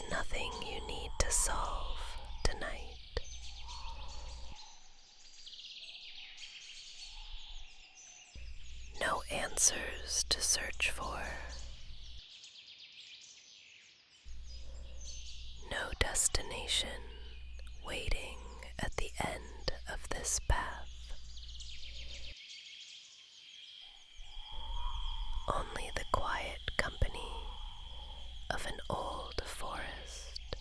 is nothing you need to solve tonight. No answers to search for. No destination waiting at the end of this path. Only the quiet company of an old forest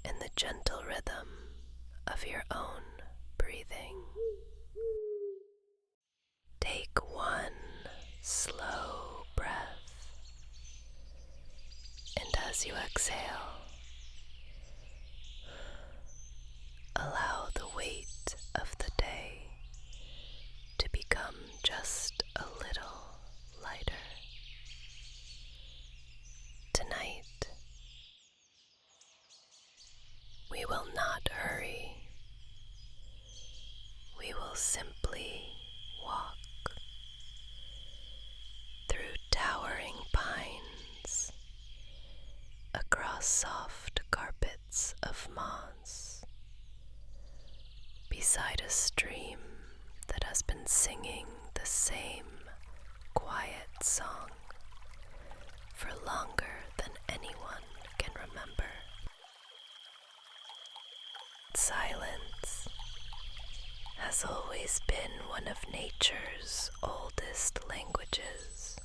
and the gentle rhythm of your own breathing. Take one slow breath, and as you exhale, allow the weight of the day to become just a little lighter. Tonight, we will not hurry. We will simply walk through towering pines, across soft carpets of moss, beside a stream that has been singing the same quiet song for longer than anyone can remember. Silence has always been one of nature's oldest languages.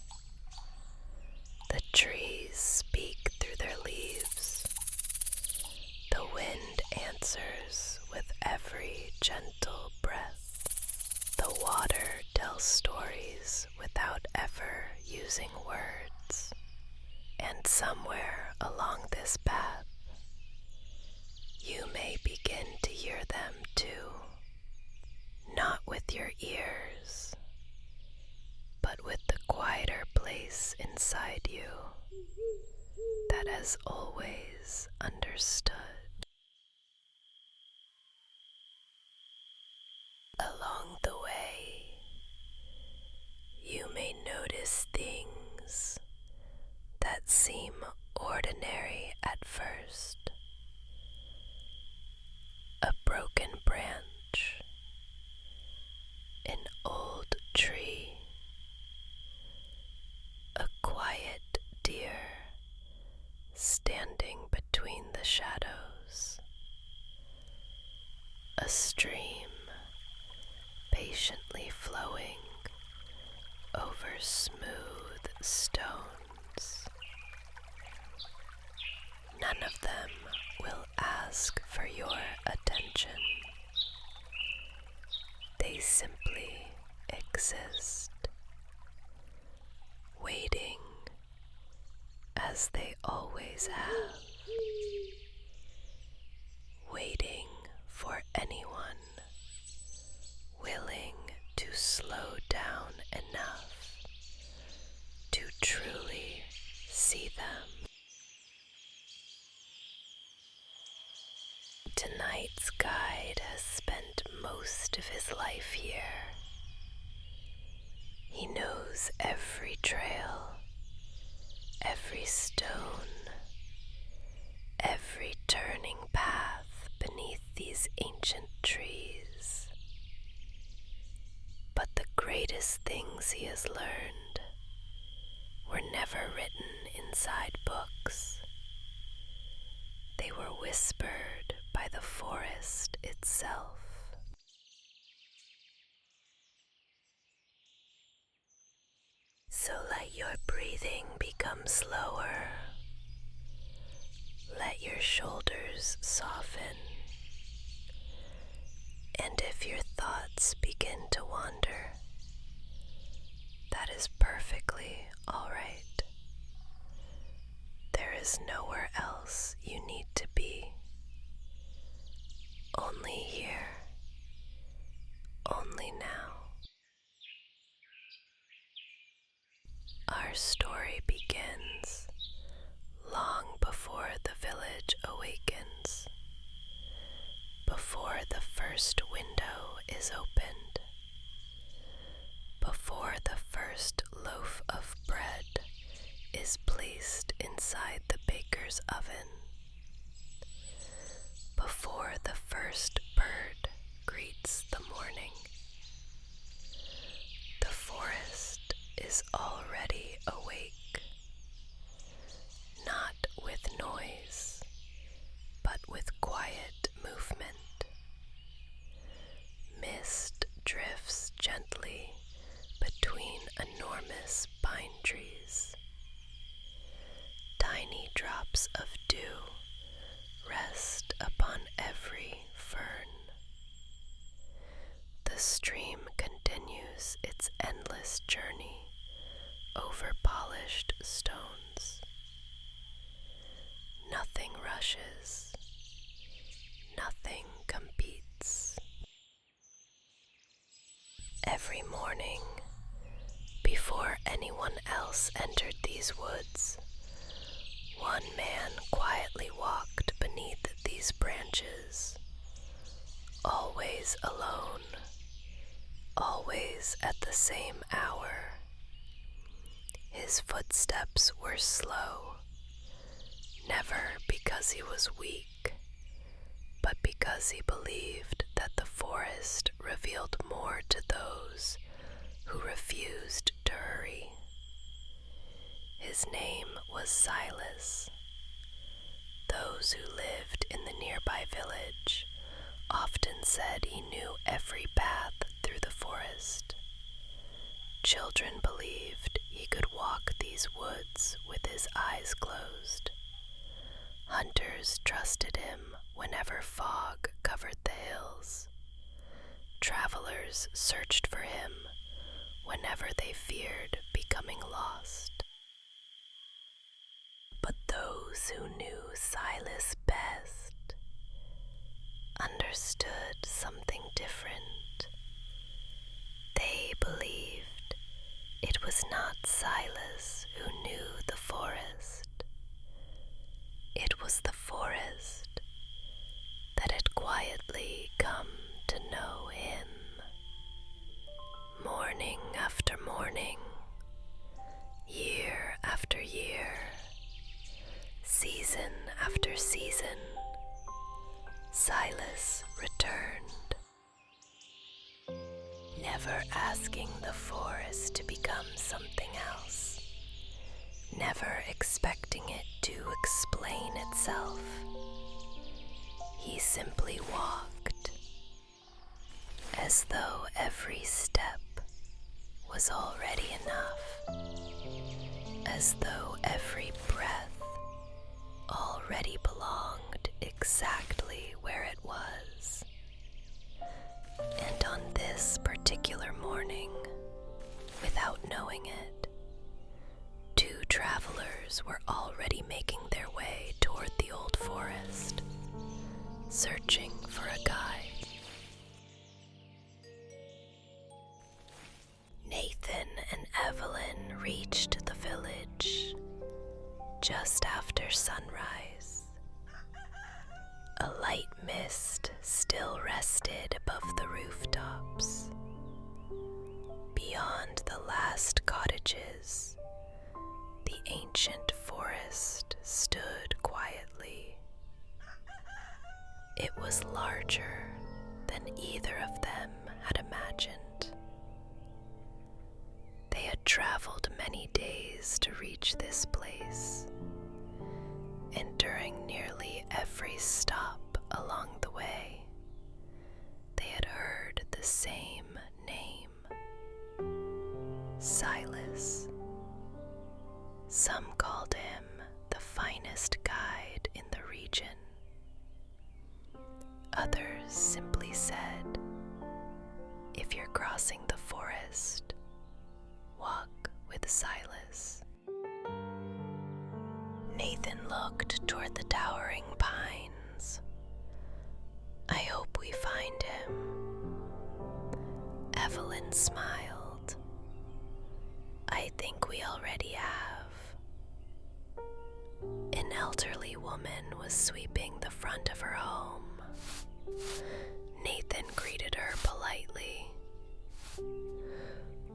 The trees speak through their leaves. The wind answers with every gentle breath. The water tells stories without ever using words. And somewhere along this path, you may begin to hear them too. Not with your ears, but with the quieter place inside you that has always understood. Along the way, you may notice things that seem ordinary at first. A broken branch, an old tree, a quiet deer standing between the shadows, a stream patiently flowing over smooth stones. None of them will ask for your attention. They simply exist, waiting as they always have, waiting for anyone willing to slow down enough to truly see them. Tonight's guide has spent most of his life here. He knows every trail, every stone, every turning path beneath these ancient trees. But the greatest things he has learned were never written inside books. They were whispered by the forest itself. So let your breathing become slower. Let your shoulders soften. And if your thoughts begin to wander, that is perfectly all right. There is nowhere else you need to be. Only here, only now. Our story begins long before the village awakens, before the first window is opened, before the first loaf of bread is placed inside the baker's branches. Nothing competes. Every morning, before anyone else entered these woods, one man quietly walked beneath these branches, always alone, always at the same hour. His footsteps were slow, never because he was weak, but because he believed that the forest revealed more to those who refused to hurry. His name was Silas. Those who lived in the nearby village often said he knew every path through the forest. Children believed he could walk these woods with his eyes closed. Hunters trusted him whenever fog covered the hills. Travelers searched for him whenever they feared becoming lost. But those who knew Silas best understood something different. They believed it was not Silas who knew the forest. It was the forest that had quietly come to know him. Morning after morning, year after year, season after season, Silas returned, never asking the forest to become something else, never expecting it to explain itself. He simply walked, as though every step was already enough, as though every breath already belonged exactly where it was. And on this particular morning, without knowing it, two travelers were already making their way toward the old forest, searching for a guide. Nathan and Evelyn reached the village just after sunrise. A light mist still rested above the rooftops. Beyond the last cottages, the ancient forest stood quietly. It was larger than either of them had imagined. They had traveled many days to reach this place, and during nearly every stop along the way, they had heard the same name, Silas. Some called him the finest guide in the region. Others simply said, if you're crossing the forest, walk with Silas. Nathan looked toward the towering pines. I hope we find him. Evelyn smiled. I think we already have. An elderly woman was sweeping the front of her home. Nathan greeted her politely.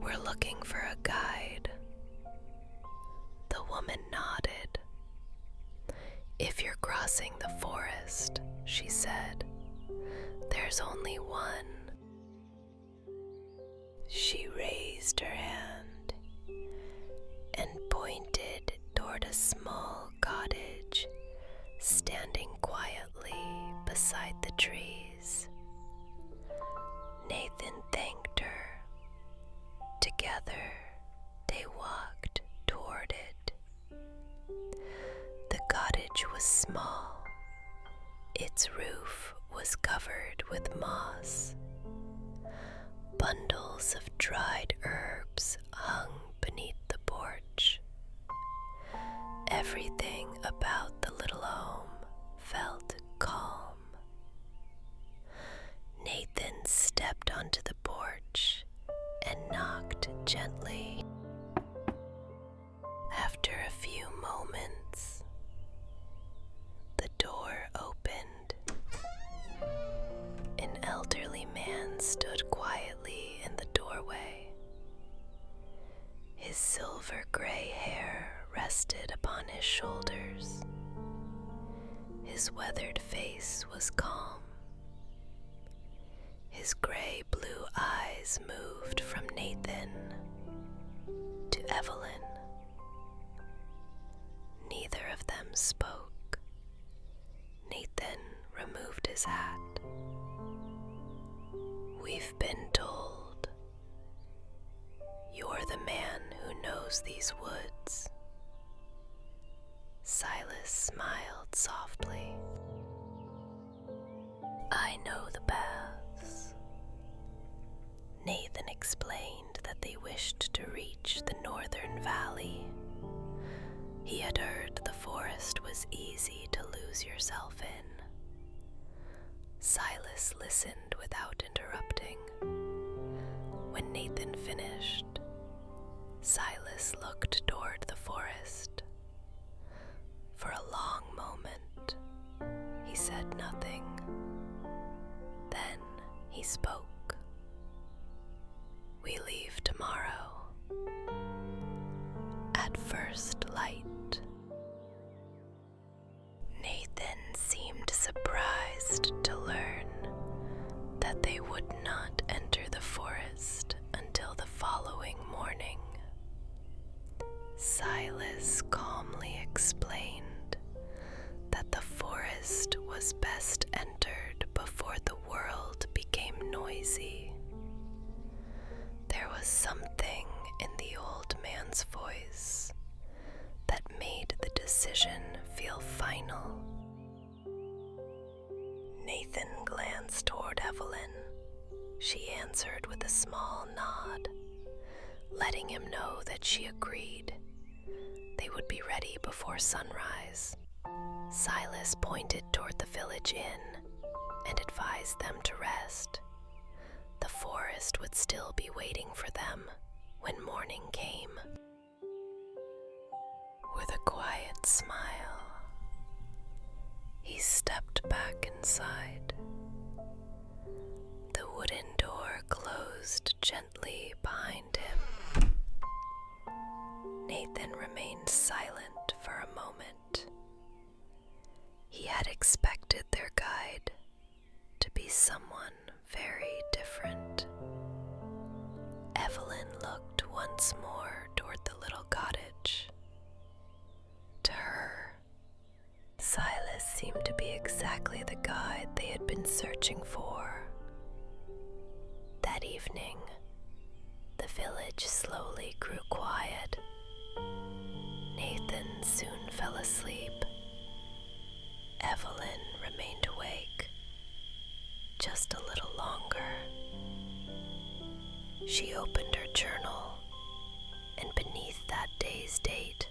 We're looking for a guide. The woman nodded. If you're crossing the forest, she said, there's only one. She raised her hand and pointed toward a small cottage standing quietly beside the trees. Nathan thanked her. Together, they walked toward it. The cottage was small. Its roof was covered with moss. Bundles of dried herbs hung beneath the porch. Everything about the little home felt Nathan stood quietly in the doorway. His silver-gray hair rested upon his shoulders. His weathered face was calm. His gray-blue eyes moved from Nathan to Evelyn. Neither of them spoke. Nathan removed his hat. "We've been told. You're the man who knows these woods." Silas smiled softly. "I know the paths." Nathan explained that they wished to reach the northern valley. He had heard the forest was easy to lose yourself in. Silas listened without interrupting. When Nathan finished, Silas looked toward the forest. For a long moment, he said nothing. Then he spoke. "We leave tomorrow, at first light." Nathan seemed surprised to learn that they would not enter the forest until the following morning. Silas calmly explained that the forest was best entered before the world became noisy. There was something in the old man's voice that made the decision feel final. Nathan glanced toward Evelyn. She answered with a small nod, letting him know that she agreed. They would be ready before sunrise. Silas pointed toward the village inn and advised them to rest. The forest would still be waiting for them when morning came. With a quiet smile, he stepped back inside. The wooden door closed gently behind him. Nathan remained silent for a moment. He had expected their guide to be someone very different. Evelyn looked once more toward the little cottage. To her, Silas seemed to be exactly the guide they had been searching for. That evening, the village slowly grew quiet. Nathan soon fell asleep. Evelyn remained awake just a little longer. She opened her journal, and beneath that day's date,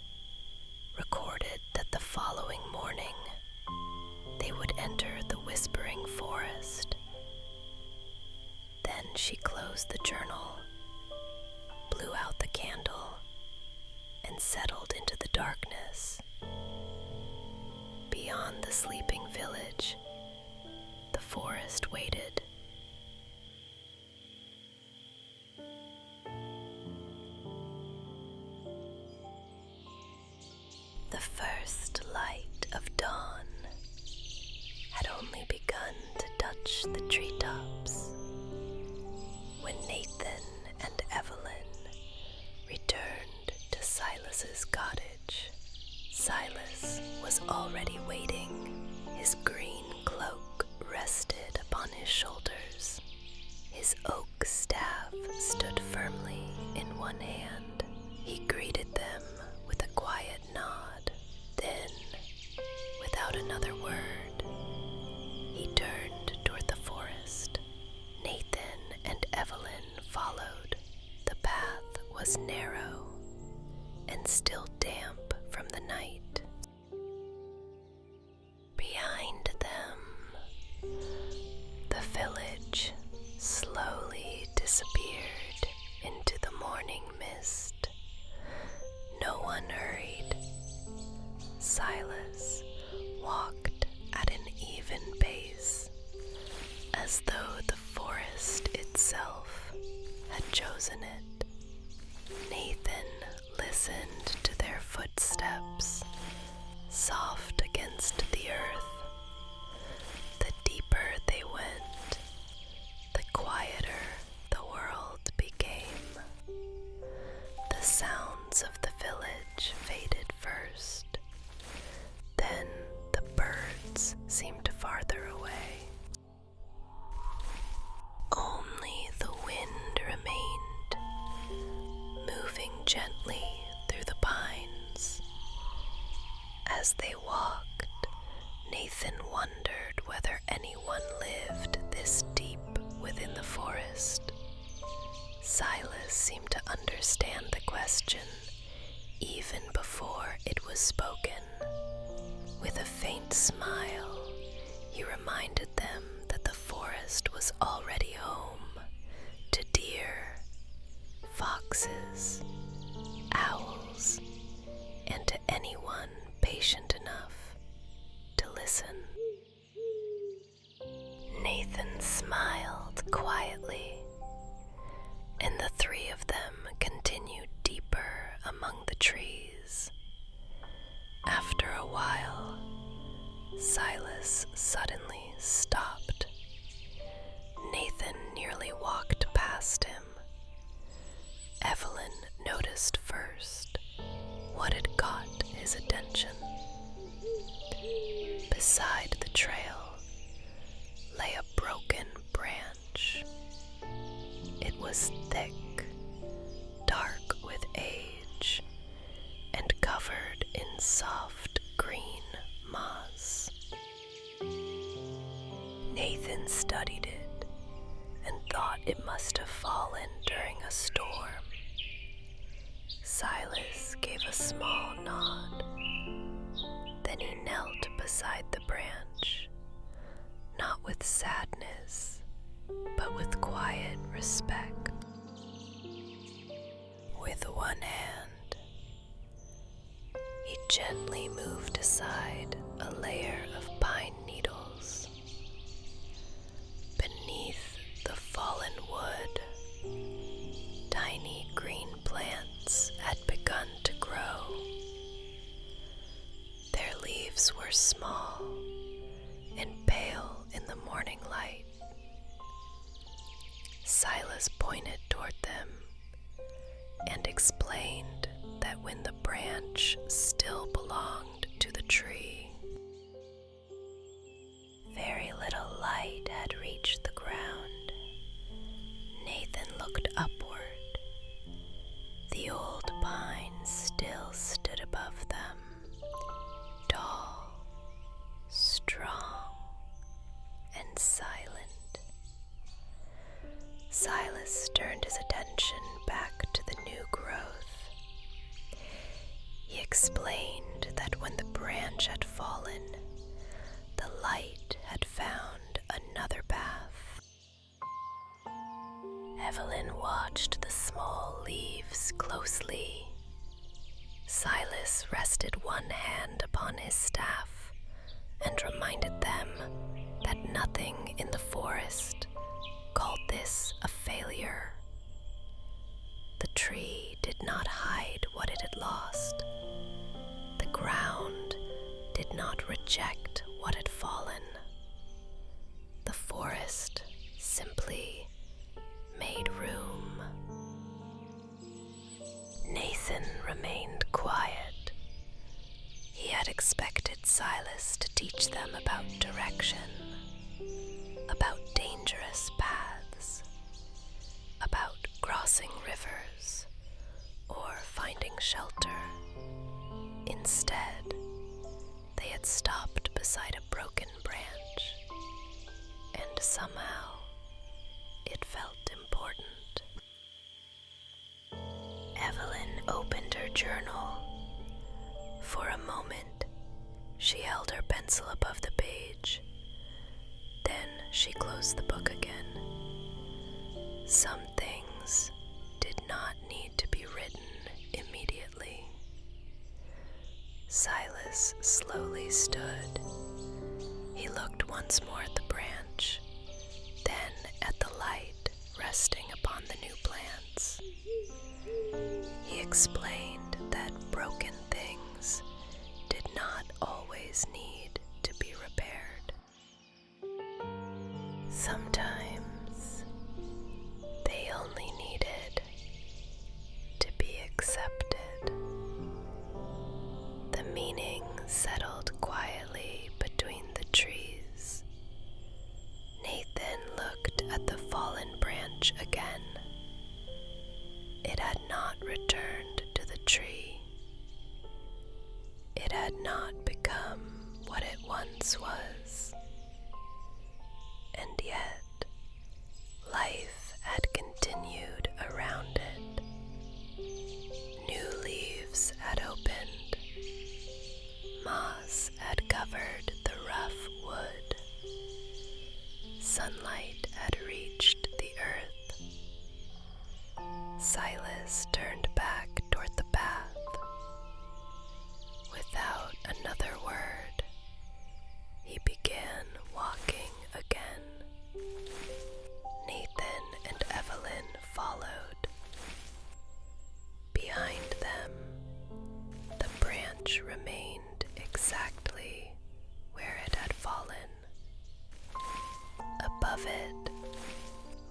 recorded that the following morning they would enter the whispering forest. Then she closed the journal, blew out the candle, and settled into the darkness. Beyond the sleeping village, the forest waited. The first light of dawn had only begun to touch the treetops when Nathan and Evelyn returned to Silas's cottage. Silas was already waiting. His green cloak rested upon his shoulders. His oak staff stood firmly in one hand. He greeted them with a quiet nod. Then, without another word, he turned toward the forest. Nathan and Evelyn followed. The path was narrow and still damp from the night. Behind them, the village slowly disappeared into the morning mist. No one hurried. Silas walked at an even pace, as though the forest itself himself had chosen it. Nathan listened to their footsteps, soft against the earth. The deeper they went, the quieter the world became. The sounds of the village faded first, then the birds seemed farther away. Only the wind remained, moving gently through the pines. As they walked, Nathan wondered whether anyone lived this deep within the forest. Silas seemed to understand the question even before it was spoken. With a faint smile, he reminded them that the forest was already home to deer, foxes, owls, and to anyone patient enough to listen. Nathan smiled quietly, and the three of them continued deeper among the trees. After a while, Silas suddenly stopped. Nathan nearly walked past him. Evelyn noticed first what had caught his attention. Beside the trail lay a broken branch. It was thick, dark with age, and covered in soft green moss. Nathan studied it and thought it must have fallen during a storm. Silas gave a small nod. Then he knelt beside the branch, not with sadness, but with quiet respect. With one hand, he gently moved aside a layer of pine needles. Beneath the fallen wood, tiny green plants had begun to grow. Their leaves were small and pale in the morning light. Silas pointed toward them and explained that when the branch still belonged to the tree, very little light had reached the ground. Nathan looked upward. The old pine still stood above them, tall, strong, and silent. Silas turned his attention back to the new growth. He explained that when the branch had fallen, the light had found another path. Evelyn watched the small leaves closely. Silas rested one hand upon his staff and reminded them that nothing in the forest called this a failure. The tree did not hide what it had lost. The ground did not reject what had fallen. The forest simply made room. Nathan remained quiet. He had expected Silas to teach them about direction, about dangerous paths, about crossing rivers, or finding shelter. Instead, they had stopped beside a broken branch, and somehow it felt important. Evelyn opened her journal. For a moment, she held her pencil above the page. Then she closed the book again. Some things did not need to be written immediately. Silas slowly stood. He looked once more at the branch, then at the light resting upon the new plants. He explained that broken things did not always need to be repaired. Sometimes they only needed to be accepted. The meaning settled quietly between the trees. Nathan looked at the fallen branch again. It had not returned to the tree. It had not become what it once was. And yet, life had continued around it. New leaves had opened. Moss had covered the rough wood. Sunlight had reached the earth. Silas turned back toward the path. Without another word, he began walking again. Nathan and Evelyn followed. Behind them, the branch remained exactly where it had fallen. Above it,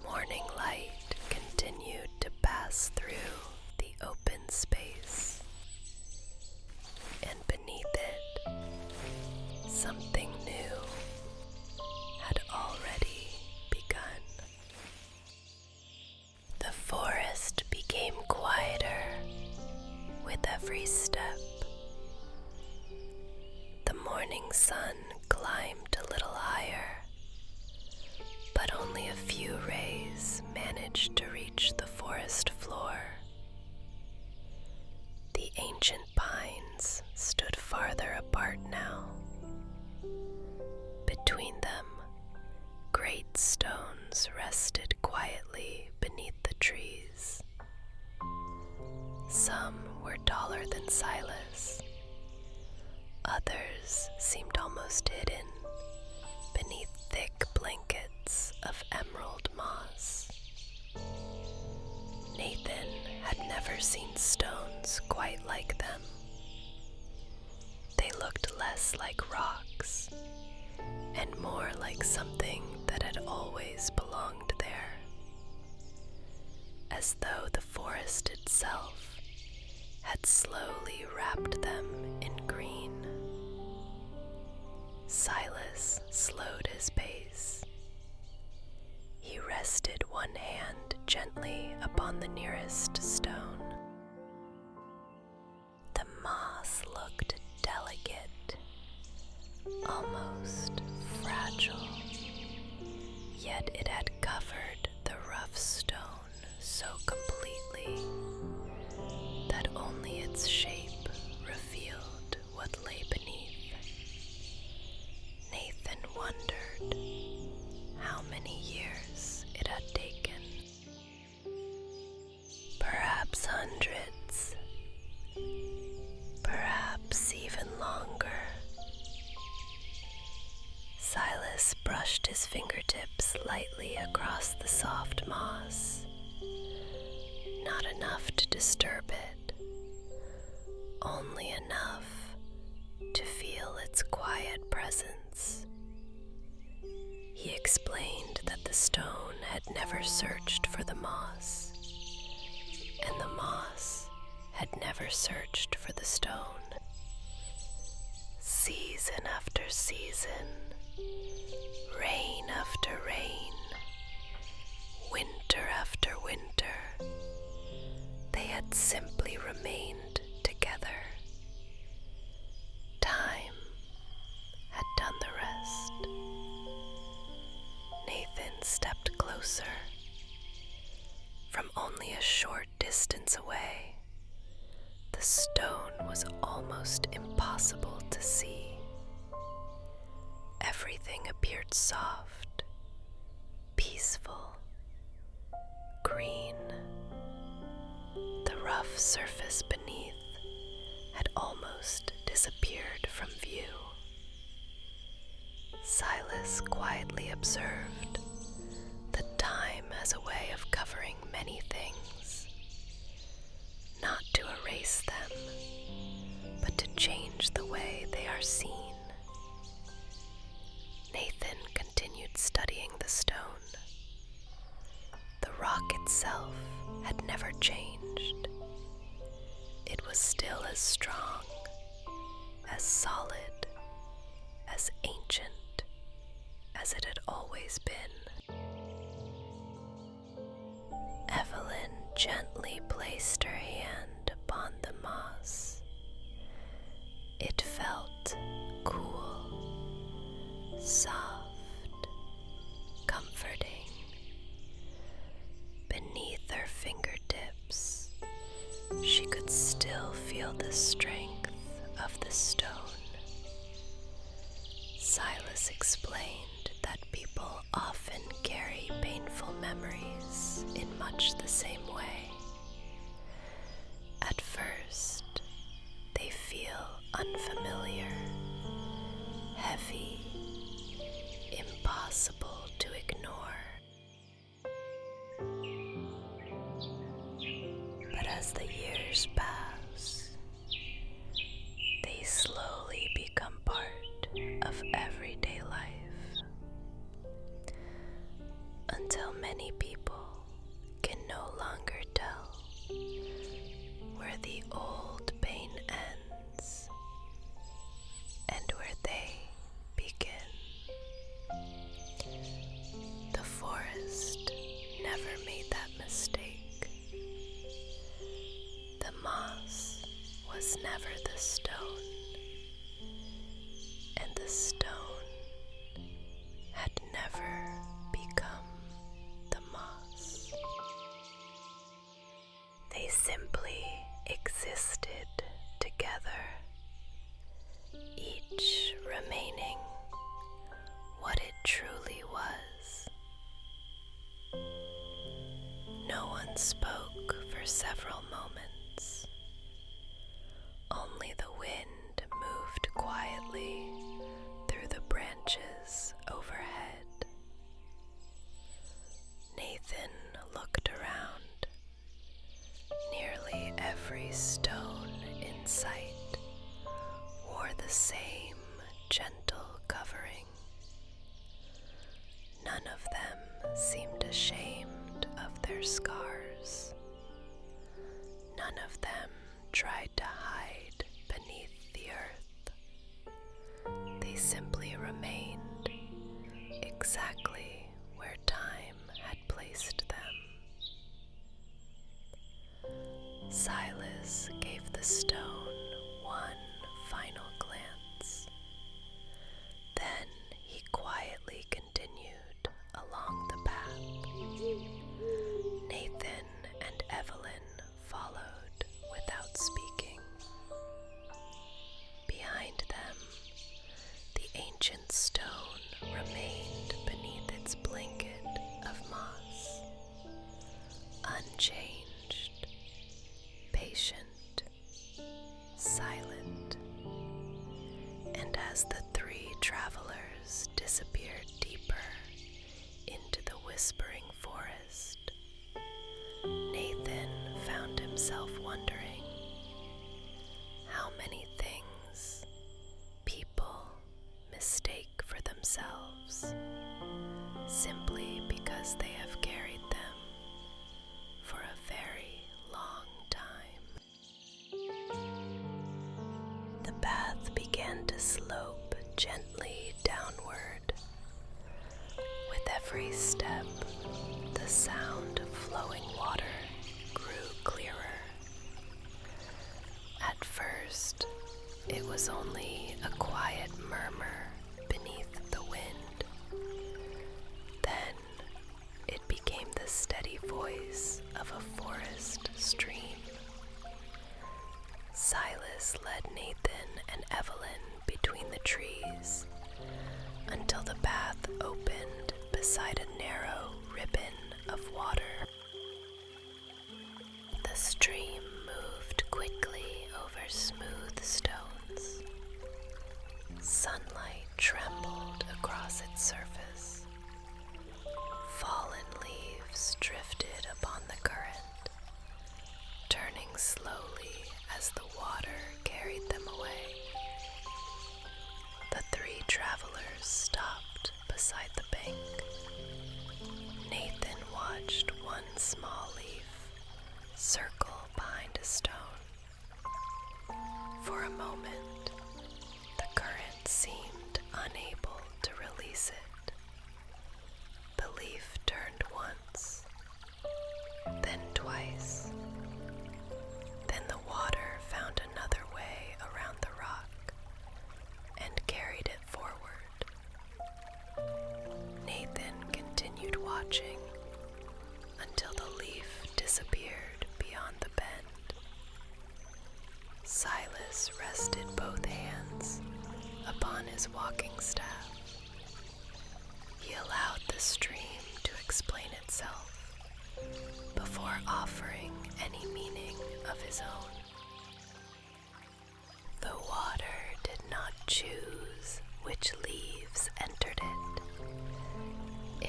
morning light continued to pass through the open space. And beneath it, something new had already begun. The forest became quieter with every step. The morning sun climbed a little higher, but only a few rays managed to reach the forest floor. The ancient pines stood farther apart now. Between them, great stones rested quietly beneath the trees. Some were taller than Silas. Others seemed almost hidden beneath thick blankets of emerald moss. Nathan had never seen stones quite like them. They looked less like rocks and more like something that had always belonged there, as though the forest itself had slowly wrapped them in green. Silas slowed his pace. He rested one hand gently upon the nearest stone. The moss looked delicate, almost fragile, yet it had covered the rough stone so completely that only its shape revealed what lay beneath. Nathan wondered how many years it had taken. Perhaps hundreds, perhaps even longer. Silas brushed his fingertips lightly across the soft moss. Not enough to disturb it, only enough to feel its quiet presence. He explained that the stone had never searched for the moss, and the moss had never searched for the stone. Season after season, rain after rain, winter after winter, they had simply remained together. Time had done the rest. Nathan stepped closer. From only a short distance away, the stone was almost impossible to see. Everything appeared soft, peaceful, green. The rough surface beneath had almost disappeared from view. Silas quietly observed that time has has a way of covering many things, not to erase them, but to change the way they are seen. Nathan continued studying the stone. The rock itself had never changed. It was still as strong, as solid, as ancient as it had always been. Evelyn gently placed her hand upon the moss. It felt cool, soft, comforting. Beneath her fingertips, she could still feel the strength of the stone. Silas explained that people often carry painful memories in much the same way. At first, they feel unfamiliar, heavy, impossible to ignore. But as the years pass, they slowly become part of everyday life, until many people can no longer tell where the old pain ends and where they begin. The forest never made that mistake. The moss was never the stone, and the stone had never become the moss. They simply existed together, each remaining what it truly was. No one spoke for several moments. Only the wind moved quietly through the branches overhead. Nathan looked around. Nearly every stone in sight wore the same gentle covering. None of them seemed ashamed of their scars. None of them tried to hide beneath the earth. They simply remained exactly where time had placed them. Silas gave the stone one final glance. Then he quietly continued along the path. Nathan and Evelyn followed without speaking. Behind them, the ancient stone remained beneath its blanket of moss, unchanged, patient, silent. And as the three travelers disappeared deeper into the whispering forest, Nathan found himself wondering how many things people mistake for themselves simply because they have carried them for a very long time. The path began to slope gently downward. With every step, the sound of flowing water grew clearer. At first, it was only a quiet murmur beneath the wind. Then it became the steady voice of a forest stream. Silas led Nathan and Evelyn between the trees until the path opened beside a narrow ribbon of water. The stream moved quickly over smooth stones. Sunlight trembled across its surface. Fallen leaves as the water carried them away. The three travelers stopped beside the bank. Nathan watched one small leaf circle behind a stone. For a moment, the current seemed unable to release it. The leaf turned once, then twice. Then the water found another way around the rock and carried it forward. Nathan continued watching until the leaf disappeared beyond the bend. Silas rested both hands upon his walking staff. He allowed the stream to explain itself before offering any meaning of his own. The water did not choose which leaves entered it.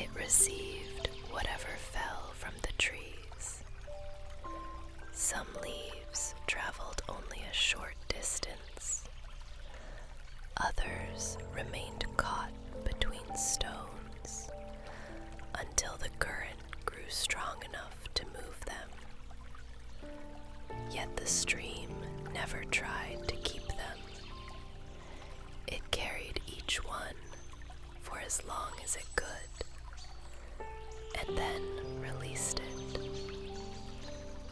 It received whatever fell from the trees. Some leaves traveled only a short distance. Others remained caught between stones until the current grew strong enough to move them. Yet the stream never tried to keep them. It carried each one for as long as it could, and then released it.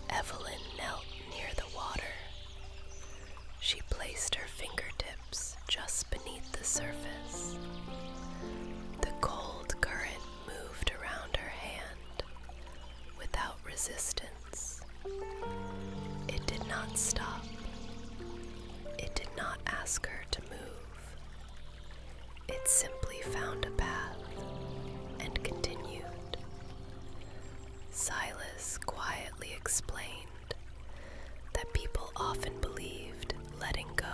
Evelyn knelt near the water. She placed her fingertips just beneath the surface. The cold current moved around her hand without resistance. It did not stop. It did not ask her to move. It simply found a path and continued. Silas quietly explained that people often believed letting go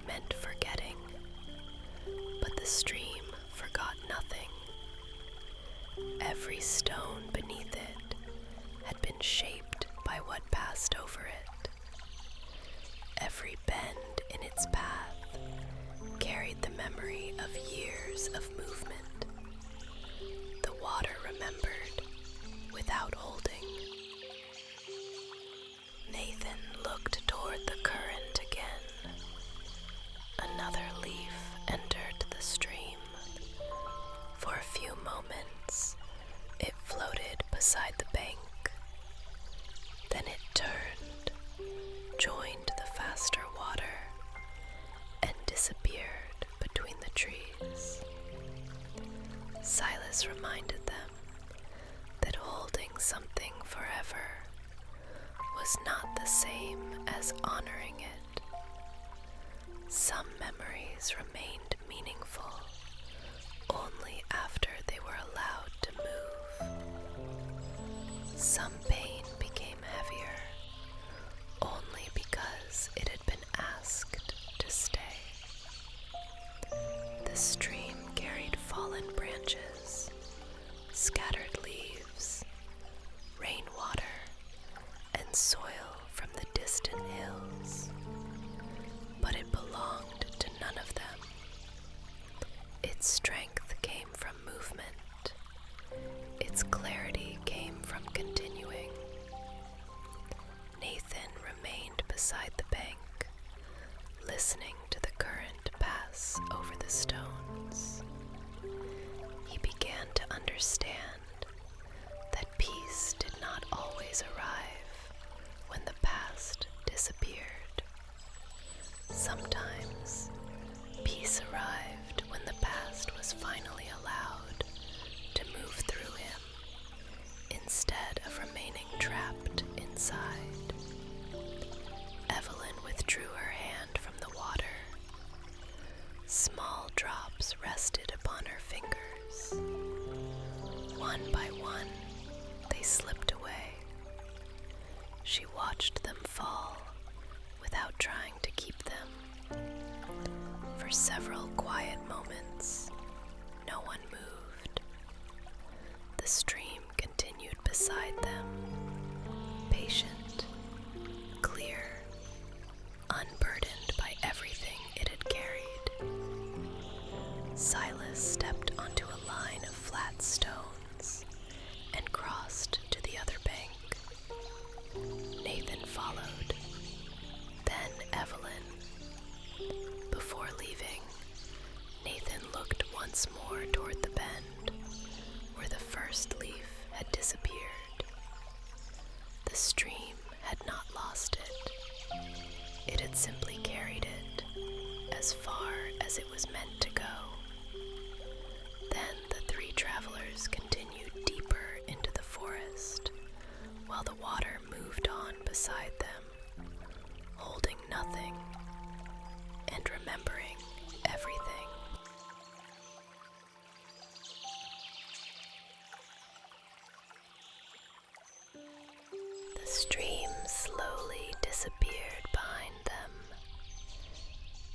meant forgetting, but the stream forgot nothing. Every stone beneath it had been shaped by what passed over it. Every bend in its path carried the memory of years of movement. The water remembered without holding. Nathan looked toward the current again. Another leaf entered the stream. For a few moments, it floated beside the bank. Then it turned, joined the faster water, and disappeared between the trees. Silas reminded them that holding something forever was not the same as honoring it. Some memories remained meaningful only after they were allowed to move. Some pain became heavier only because it had been asked to stay. The stream carried fallen branches, scattered leaves, rainwater, and soil from the distant hills, but it belonged to none of them. Its strength came from movement. Its clarity came from continuing. Nathan remained beside the bank, listening to the current pass over the stones. He began to understand that peace did not always arrive when the past disappeared. Sometimes peace arrived when the past was finally allowed to move through him instead of remaining trapped inside. Evelyn withdrew her hand from the water. Small drops rested upon her fingers. One by one, they slipped away. She watched them fall without trying to keep them. For several quiet moments, no one moved. The stream continued beside them, patient, clear, giant stones and crossed to the other bank. Nathan followed, then Evelyn. Before leaving, Nathan looked once more toward the bend where the first leaf had disappeared. The stream had not lost it. It had simply carried it as far as it was meant to go. Then the three travelers continued deeper into the forest while the water moved on beside them, holding nothing and remembering everything. The stream slowly disappeared behind them.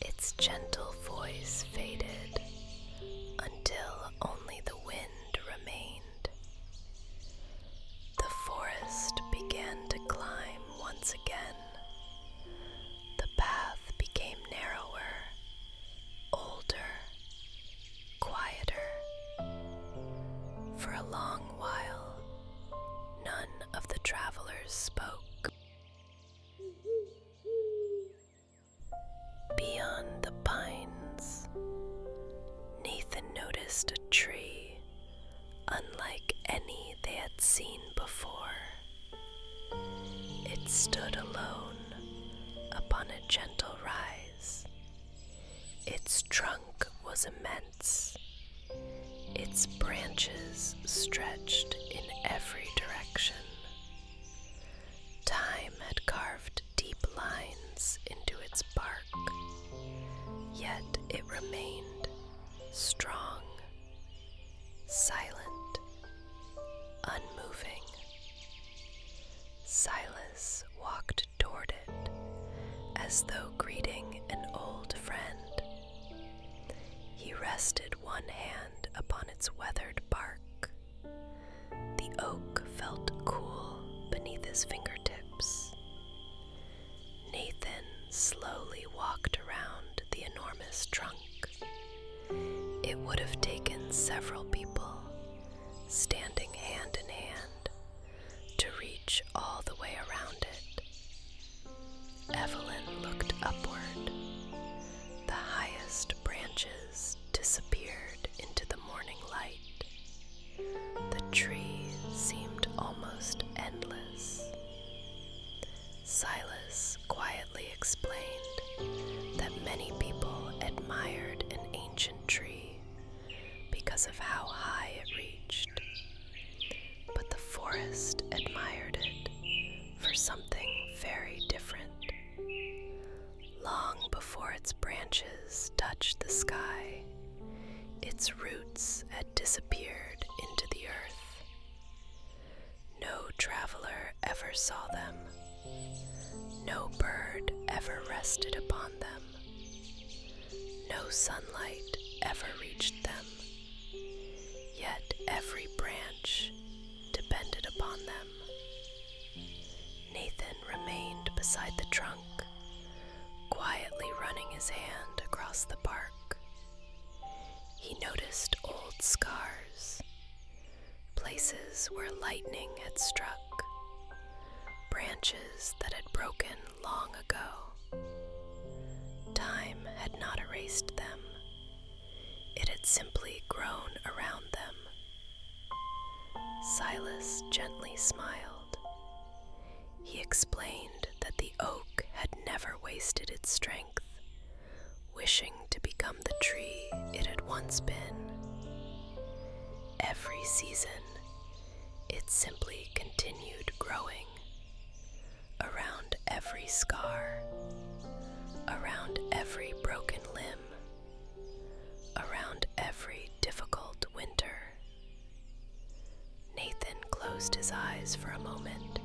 Its gentle voice faded until only the wind remained. The forest began to climb once again. The path became narrower, older, quieter. For a long while, none of the travelers spoke. Beyond the pines, Nathan noticed a tree unlike any they had seen before. It stood alone upon a gentle rise. Its trunk was immense. Its branches stretched in every direction. Time had carved deep lines into its bark, yet it remained strong, silent, unmoving. Silas walked toward it as though greeting an old friend. He rested one hand upon its weathered bark. The oak felt cool beneath his fingertips. Nathan slowly walked around the enormous trunk. It would have taken several people, standing hand in hand, to reach all the way around it. Evelyn looked upward. The highest branches disappeared into the morning light. The tree seemed almost endless. Silas quietly explained that many people admired an ancient tree because of how high it reached, but the forest admired it for something very different. Long before its branches touched the sky, its roots had disappeared into the earth. No traveler ever saw them. No bird ever rested upon them. No sunlight ever reached them. Yet every branch depended upon them. Nathan remained beside the trunk, quietly running his hand across the bark. He noticed old scars, places where lightning had struck, branches that had broken long ago. Time had not erased them. It had simply grown around them. Silas gently smiled. He explained that the oak had never wasted its strength, wishing to become the tree it had once been. Every season, it simply continued growing. Around every scar, around every broken limb, around every difficult winter. Nathan closed his eyes for a moment.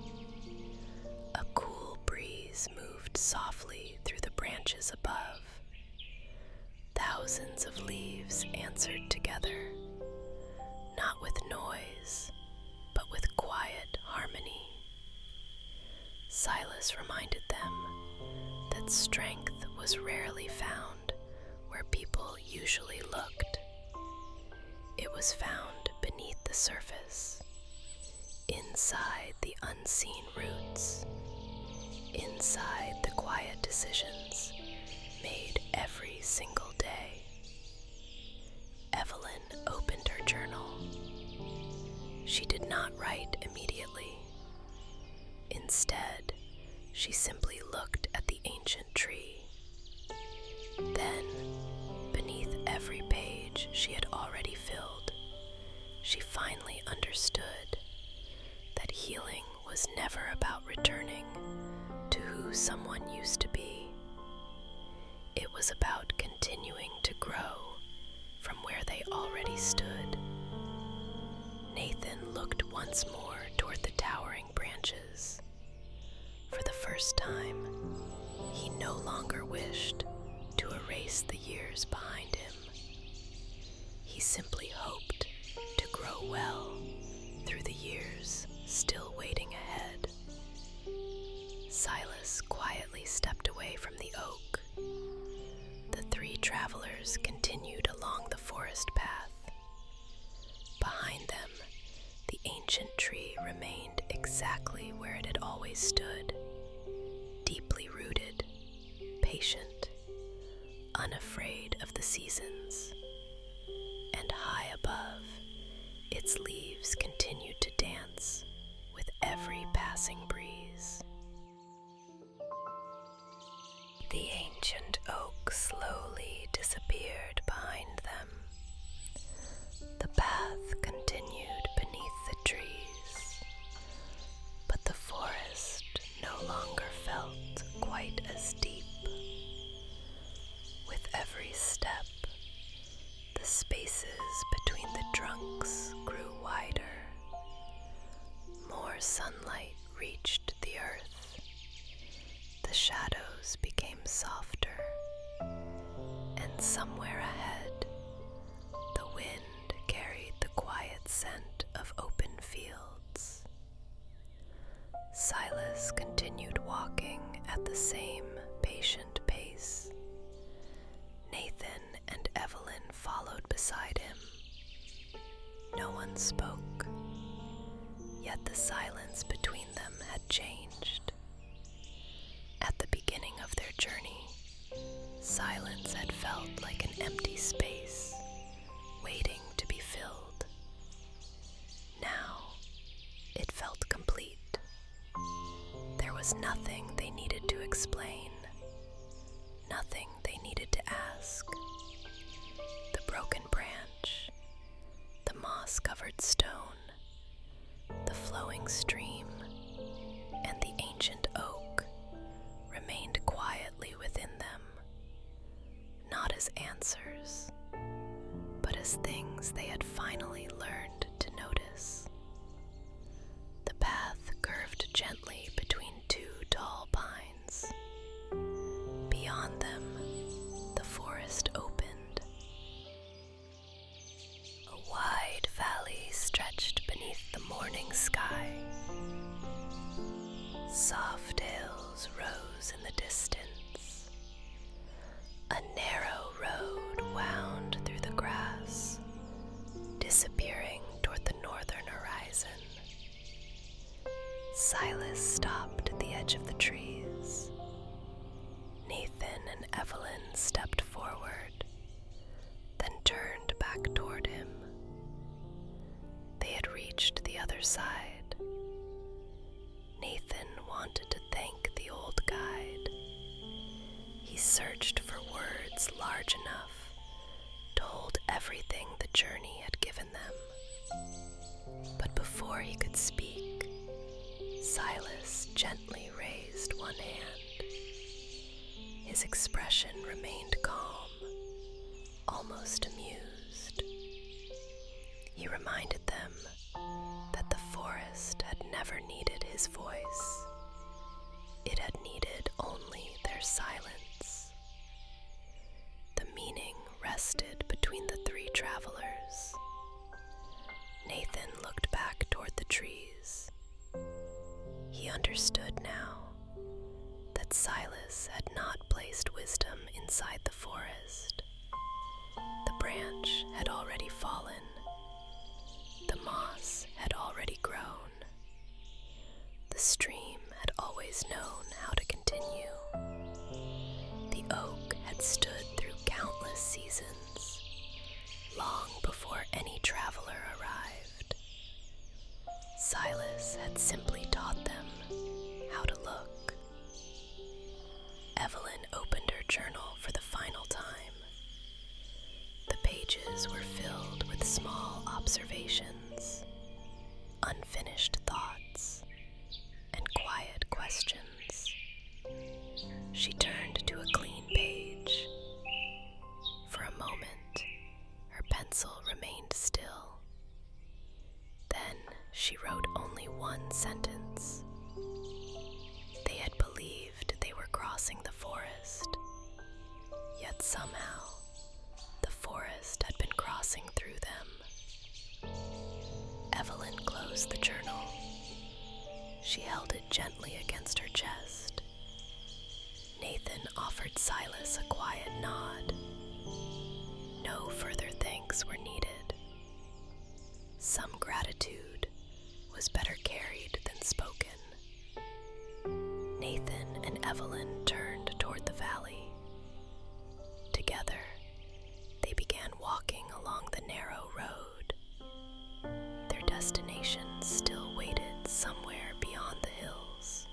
A cool breeze moved softly through the branches above. Thousands of leaves answered together, not with noise, but with quiet harmony. Silas reminded them that strength was rarely found where people usually looked. It was found beneath the surface, inside the unseen roots, inside the quiet decisions made every single day. Evelyn opened her journal. She did not write immediately. Instead, she simply looked at the ancient tree. Then, beneath every page she had already filled, she finally understood that healing was never about returning to who someone used to be. It was about continuing to grow from where they already stood. Nathan looked once more toward the towering branches. For the first time, he no longer wished to erase the years behind him. He simply hoped to grow well through the years still waiting ahead. Silas quietly stepped away from the oak. The three travelers continued along the forest path. Behind them, the ancient tree remained exactly where it had always stood, deeply rooted, patient, unafraid of the seasons. And high above, its leaves continued to dance with every passing breeze. The ancient oak slowly disappeared behind them. The path continued beneath the trees, but the forest no longer felt quite as deep. With every step, the spaces between the trunks grew wider. More sunlight reached the earth. The shadows became softer, and somewhere ahead, the wind carried the quiet scent of open fields. Silas continued walking at the same patient pace. Nathan and Evelyn followed beside him. No one spoke, yet the silence between them had changed. At the beginning of their journey, silence had felt like an empty space, waiting to be filled. Now, it felt complete. There was nothing they needed to explain, nothing they needed to ask. The broken branch, the moss-covered stone, the flowing stream, and the ancient oak remained quietly within them, not as answers, but as things they had finally learned to notice. The path curved gently between two tall pines. Beyond them, the forest opened. A wide valley stretched beneath the morning sky. Soft hills rose in the distance. A narrow road wound through the grass, disappearing toward the northern horizon. Silas stopped at the edge of the trees. Nathan and Evelyn stepped forward, then turned back toward him. They had reached the other side. Nathan wanted to thank the old guide. He searched for words large enough to hold everything the journey had given them. But before he could speak, Silas gently raised one hand. His expression remained calm, almost amused. He reminded them that the forest had never needed his voice. It had needed only their silence. The meaning rested between the three travelers. Nathan looked back toward the trees. He understood now that Silas had not placed wisdom inside the forest. The branch had already fallen. Silas had simply taught them how to look. Evelyn opened her journal for the final time. The pages were filled with small observations, unfinished thoughts, and quiet questions. She turned to a clean page. For a moment, her pencil remained still. Then she wrote only one sentence. They had believed they were crossing the forest, yet somehow the forest had been crossing through them. Evelyn closed the journal. She held it gently against her chest. Nathan offered Silas a quiet nod. No further thanks were needed. Some gratitude was better carried than spoken. Nathan and Evelyn turned toward the valley. Together, they began walking along the narrow road. Their destination still waited somewhere beyond the hills,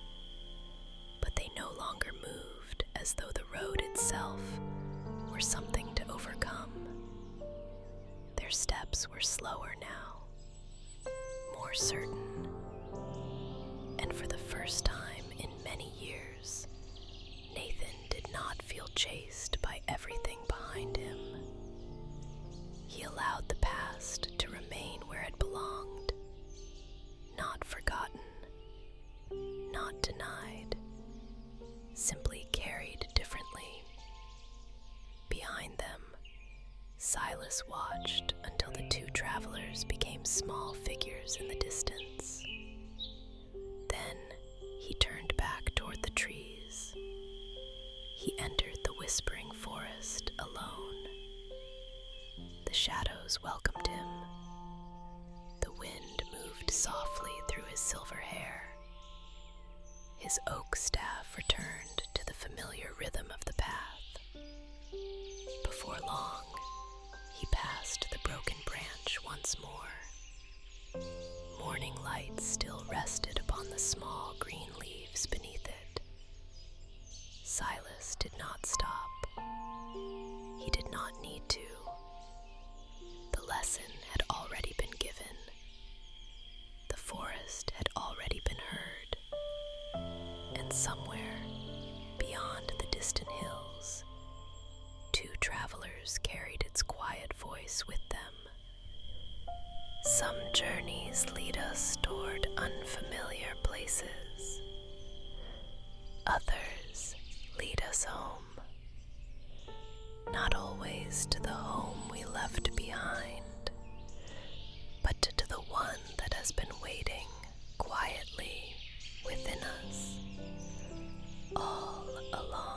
but they no longer moved as though the road itself were something to overcome. Their steps were slower now, more certain, and for the first time in many years, Nathan did not feel chased by everything behind him. He allowed the past to remain where it belonged, not forgotten, not denied, simply carried differently. Behind them, Silas watched until the two travelers became small figures in the distance. Then he turned back toward the trees. He entered the whispering forest alone. The shadows welcomed him. The wind moved softly through his silver hair. His oak staff returned to the familiar rhythm of the path. Before long, he passed the broken branch once more. Morning light still rested upon the small green leaves beneath it. Silas did not stop. He did not need to. The lesson had already been given. The forest had already been heard. And somewhere, beyond the distant hills, two travelers carried its quiet voice with them. Some journeys lead us toward unfamiliar places. Others lead us home. Not always to the home we left behind, but to the one that has been waiting quietly within us all along.